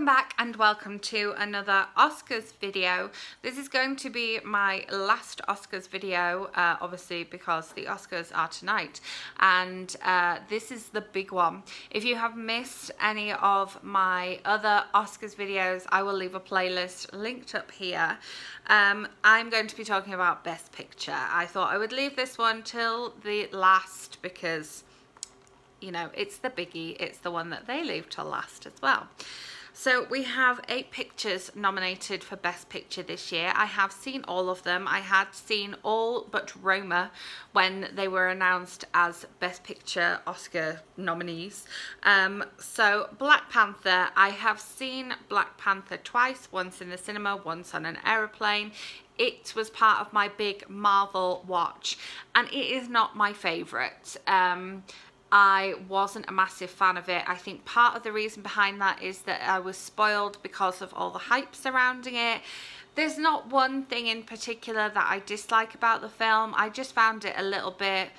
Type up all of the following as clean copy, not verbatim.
Welcome back and welcome to another Oscars video. This is going to be my last Oscars video, obviously because the Oscars are tonight, and this is the big one. If you have missed any of my other Oscars videos, I will leave a playlist linked up here. I'm going to be talking about Best Picture. I thought I would leave this one till the last because, you know, it's the biggie. It's the one that they leave till last as well. So we have 8 pictures nominated for Best Picture this year. I have seen all of them. I had seen all but Roma when they were announced as Best Picture Oscar nominees. So Black Panther, I have seen Black Panther twice, once in the cinema, once on an aeroplane. It was part of my big Marvel watch, and it is not my favourite. I wasn't a massive fan of it. I think part of the reason behind that is that I was spoiled because of all the hype surrounding it. There's not one thing in particular that I dislike about the film. I just found it a little bit,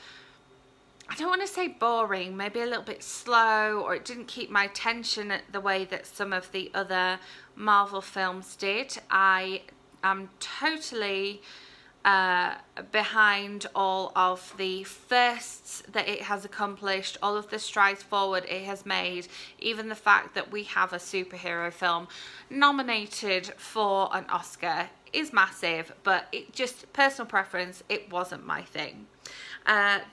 I don't want to say boring, maybe a little bit slow, or it didn't keep my attention the way that some of the other Marvel films did. I am totally behind all of the firsts that it has accomplished, all of the strides forward it has made, even the fact that we have a superhero film nominated for an Oscar is massive, but it just, personal preference, it wasn't my thing.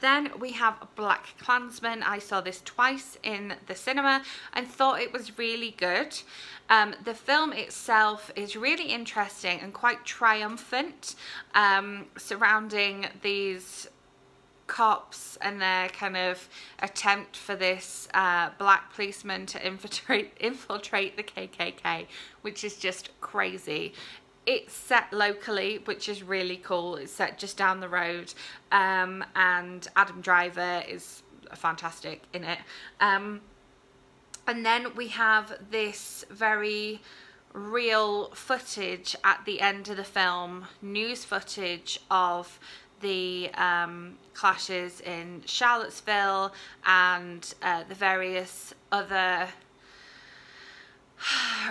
Then we have Black Klansman. I saw this twice in the cinema and thought it was really good. The film itself is really interesting and quite triumphant, surrounding these cops and their kind of attempt for this black policeman to infiltrate the KKK, which is just crazy. It's set locally, which is really cool. It's set just down the road, and Adam Driver is fantastic in it. And then we have this very real footage at the end of the film, news footage of the clashes in Charlottesville and the various other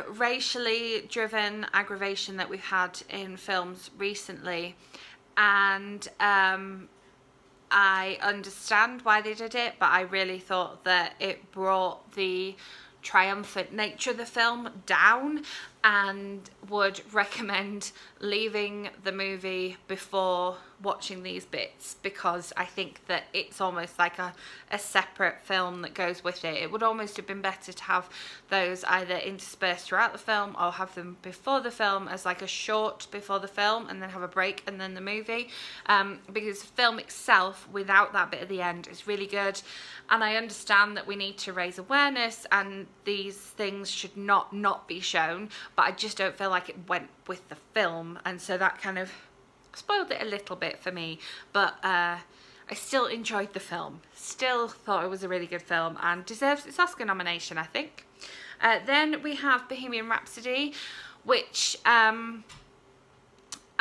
racially driven aggravation that we've had in films recently, and I understand why they did it, but I really thought that it brought the triumphant nature of the film down, and would recommend leaving the movie before watching these bits, because I think that it's almost like a separate film that goes with it. It would almost have been better to have those either interspersed throughout the film or have them before the film as like a short before the film and then have a break and then the movie, because the film itself without that bit at the end is really good. And I understand that we need to raise awareness and these things should not be shown, but I just don't feel like it went with the film, and so that kind of spoiled it a little bit for me. But I still enjoyed the film, still thought it was a really good film and deserves its Oscar nomination, I think. Then we have Bohemian Rhapsody, which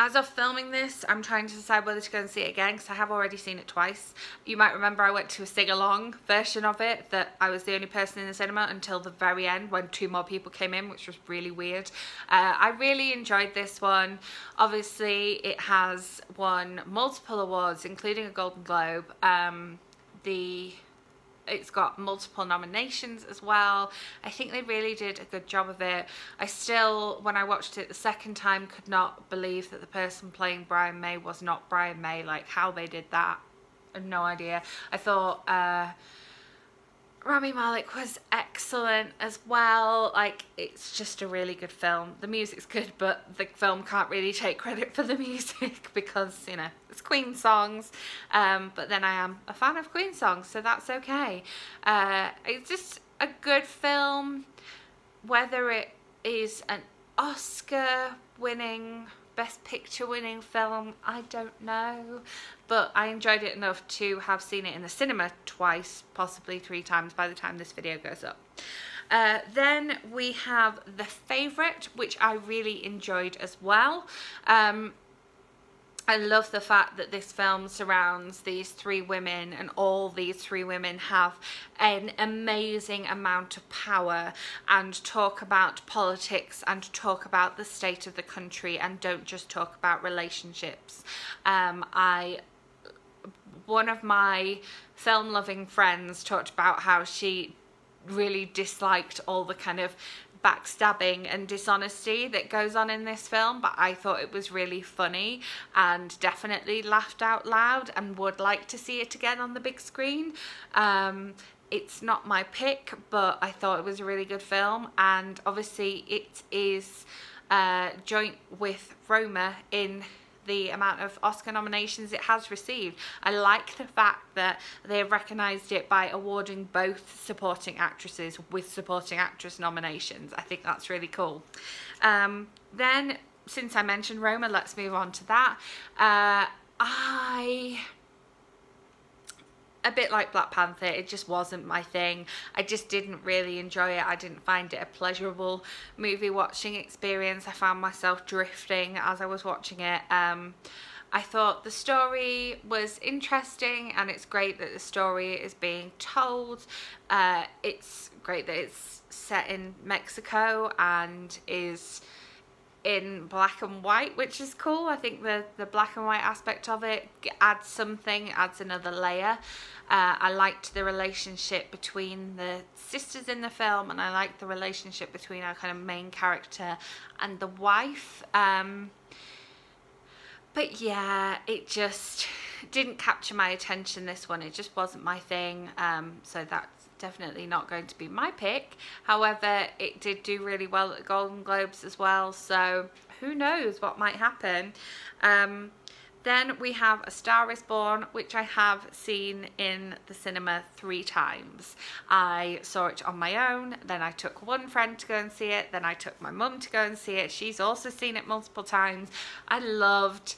as of filming this, I'm trying to decide whether to go and see it again because I have already seen it twice. You might remember I went to a sing-along version of it that I was the only person in the cinema until the very end when 2 more people came in, which was really weird. I really enjoyed this one. Obviously, it has won multiple awards, including a Golden Globe. It's got multiple nominations as well. I think they really did a good job of it. I still, when I watched it the second time, could not believe that the person playing Brian May was not Brian May. Like, how they did that, I have no idea. I thought Rami Malek was excellent as well. Like, it's just a really good film. The music's good, but the film can't really take credit for the music because, you know, it's Queen songs. But then I am a fan of Queen songs, so that's okay. It's just a good film. Whether it is an Oscar winning, Best Picture winning film, I don't know, but I enjoyed it enough to have seen it in the cinema twice, possibly 3 times by the time this video goes up. Then we have The Favourite, which I really enjoyed as well. I love the fact that this film surrounds these three women, and all these three women have an amazing amount of power and talk about politics and talk about the state of the country and don't just talk about relationships. One of my film loving friends talked about how she really disliked all the kind of backstabbing and dishonesty that goes on in this film, but I thought it was really funny and definitely laughed out loud and would like to see it again on the big screen. It's not my pick, but I thought it was a really good film, and obviously it is joint with Roma in the amount of Oscar nominations it has received. I like the fact that they've recognised it by awarding both supporting actresses with supporting actress nominations. I think that's really cool. Then, since I mentioned Roma, let's move on to that. A bit like Black Panther, it just wasn't my thing. I just didn't really enjoy it. I didn't find it a pleasurable movie watching experience. I found myself drifting as I was watching it. I thought the story was interesting, and it's great that the story is being told. It's great that it's set in Mexico and is in black and white, which is cool. I think the black and white aspect of it adds something, adds another layer. I liked the relationship between the sisters in the film, and I liked the relationship between our kind of main character and the wife. But yeah, it just didn't capture my attention, this one. It just wasn't my thing. So that's definitely not going to be my pick. However, it did do really well at the Golden Globes as well, so who knows what might happen. Then we have A Star is Born, which I have seen in the cinema 3 times. I saw it on my own, then I took one friend to go and see it, then I took my mum to go and see it. She's also seen it multiple times. I loved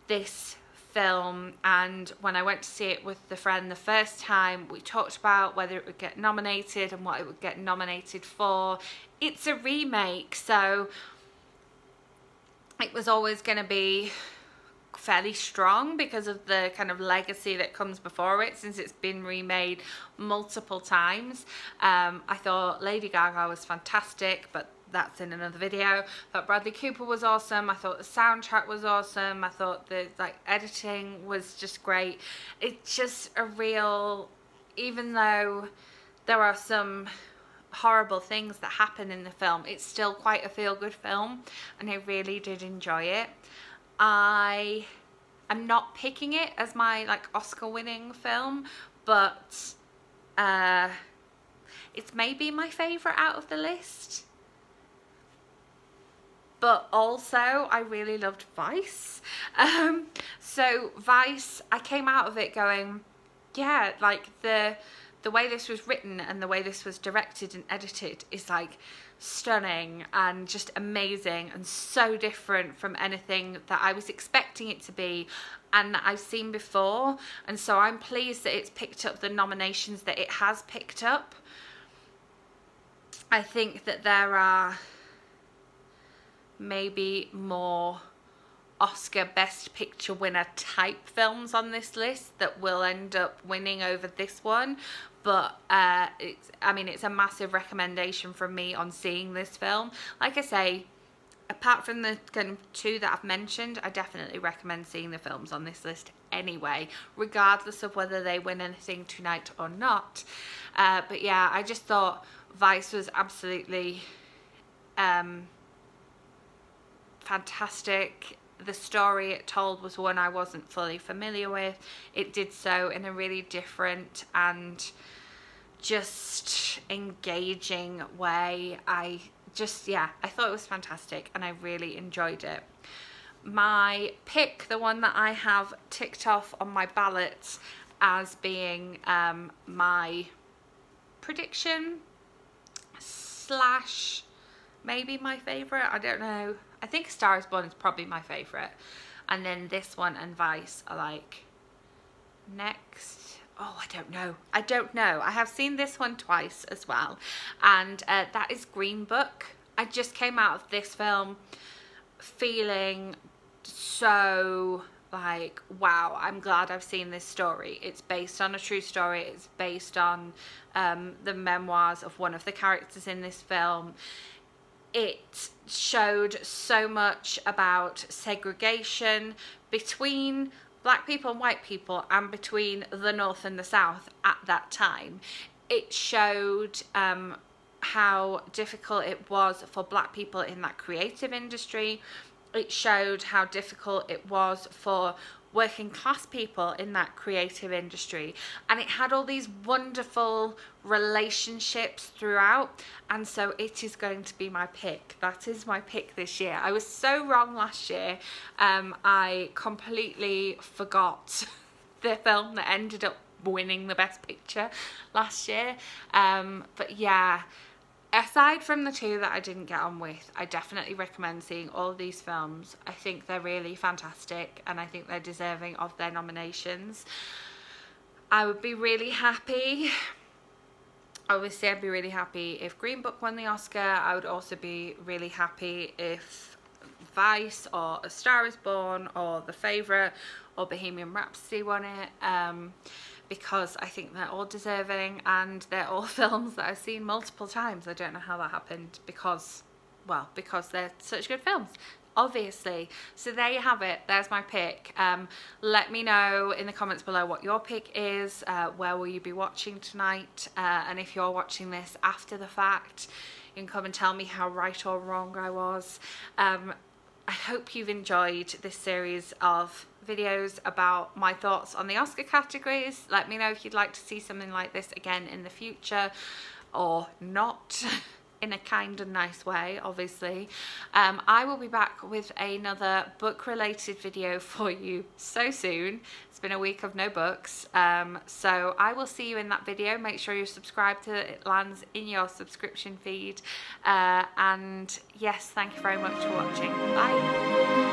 this film, and when I went to see it with the friend the first time, we talked about whether it would get nominated and what it would get nominated for. It's a remake, so it was always going to be fairly strong because of the kind of legacy that comes before it, since it's been remade multiple times. I thought Lady Gaga was fantastic, but that's in another video. I thought Bradley Cooper was awesome. I thought the soundtrack was awesome. I thought the editing was just great. It's just a real, even though there are some horrible things that happen in the film, it's still quite a feel-good film, and I really did enjoy it. I'm not picking it as my Oscar-winning film, but it's maybe my favourite out of the list. But also, I really loved Vice. So Vice, I came out of it going, yeah, the way this was written and the way this was directed and edited is stunning and just amazing and so different from anything that I was expecting it to be and that I've seen before. And so I'm pleased that it's picked up the nominations that it has picked up. I think that there are maybe more Oscar Best Picture winner type films on this list that will end up winning over this one, but it's a massive recommendation from me on seeing this film. Like I say, apart from the kind of 2 that I've mentioned, I definitely recommend seeing the films on this list anyway, regardless of whether they win anything tonight or not. But yeah, I just thought Vice was absolutely fantastic. The story it told was one I wasn't fully familiar with. It did so in a really different and just engaging way. I thought it was fantastic and I really enjoyed it. My pick, the one that I have ticked off on my ballot as being my prediction / maybe my favourite, I don't know. I think A Star is Born is probably my favourite. And then this one and Vice are next. Oh, I don't know. I have seen this one twice as well. And that is Green Book. I just came out of this film feeling so like, wow, I'm glad I've seen this story. It's based on a true story. It's based on the memoirs of one of the characters in this film. It showed so much about segregation between black people and white people, and between the North and the South at that time. It showed how difficult it was for black people in that creative industry. It showed how difficult it was for working class people in that creative industry, and it had all these wonderful relationships throughout, and so it is going to be my pick. That is my pick this year. I was so wrong last year. I completely forgot the film that ended up winning the Best Picture last year, but yeah, aside from the two that I didn't get on with, I definitely recommend seeing all of these films. I think they're really fantastic, and I think they're deserving of their nominations. I would be really happy, obviously I'd be really happy if Green Book won the Oscar. I would also be really happy if Vice or A Star Is Born or The Favourite or Bohemian Rhapsody won it. Because I think they're all deserving, and they're all films that I've seen multiple times. I don't know how that happened, because, well, because they're such good films, obviously. So there you have it. There's my pick. Let me know in the comments below what your pick is. Where will you be watching tonight? And if you're watching this after the fact, you can come and tell me how right or wrong I was. I hope you've enjoyed this series of videos about my thoughts on the Oscar categories. Let me know if you'd like to see something like this again in the future, or not, in a kind and nice way, obviously. I will be back with another book related video for you so soon. It's been a week of no books, so I will see you in that video. Make sure you're subscribed so that it lands in your subscription feed, and yes, thank you very much for watching. Bye.